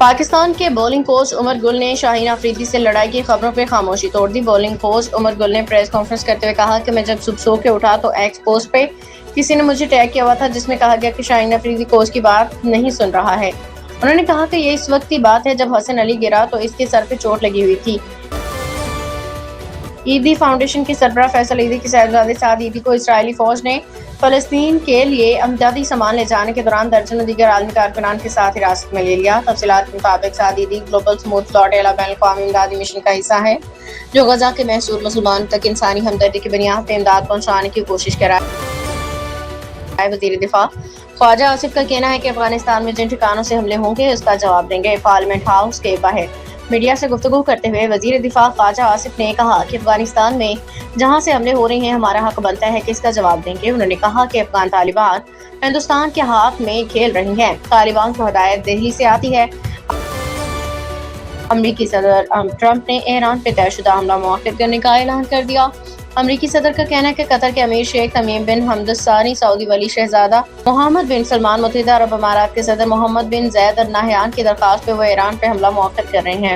پاکستان کے bowling coach عمر گل نے شاہین افریدی سے لڑائی کی خبروں پر خاموشی توڑ دی۔ بولنگ کوچ عمر گل نے پریس کانفرنس کرتے ہوئے کہا کہ میں جب صبح سو کے اٹھا تو ایکس پوسٹ پہ کسی نے مجھے ٹیگ کیا ہوا تھا جس میں کہا گیا کہ شاہین افریدی کوچ کی بات نہیں سن رہا ہے۔ انہوں نے کہا کہ یہ اس وقت کی بات ہے جب حسن علی گرا تو اس کے سر پہ چوٹ لگی ہوئی تھی۔ عیدی فاؤنڈیشن کے سربراہ فیصل عیدی کے صاحبزادے سعد عیدی کو اسرائیلی فوج نے فلسطین کے لیے امدادی سامان لے جانے کے دوران درجنوں دیگر عالمی کارکنان کے ساتھ حراست میں لے لیا۔ تفصیلات کے مطابق سعد عیدی گلوبل سموتھ فلاٹ اعلیٰ بین الاقوامی امدادی مشن کا حصہ ہے جو غزہ کے محصور مسلمانوں تک انسانی ہمدردی کی بنیاد پہ امداد پہنچانے کی کوشش کر رہا ہے۔ وزیر دفاع خواجہ آصف کا کہنا ہے کہ افغانستان میں جن ٹھکانوں سے حملے ہوں گے اس کا جواب دیں گے۔ پارلیمنٹ ہاؤس کے باہر میڈیا سے گفتگو کرتے ہوئے وزیر دفاع خواجہ آصف نے کہا کہ افغانستان میں جہاں سے حملے ہو رہے ہیں ہمارا حق بنتا ہے کہ اس کا جواب دیں گے۔ انہوں نے کہا کہ افغان طالبان ہندوستان کے ہاتھ میں کھیل رہی ہیں۔ طالبان کو ہدایت دہلی سے آتی ہے۔ امریکی صدر ٹرمپ نے ایران پہ طے شدہ حملہ مؤخر کرنے کا اعلان کر دیا۔ امریکی صدر کا کہنا ہے کہ قطر کے امیر شیخ تمیم بن حمد الثانی، سعودی ولی شہزادہ محمد بن سلمان، متحدہ عرب امارات کے صدر محمد بن زاید ال نہیان کی درخواست پہ وہ ایران پہ حملہ مؤخر کر رہے ہیں۔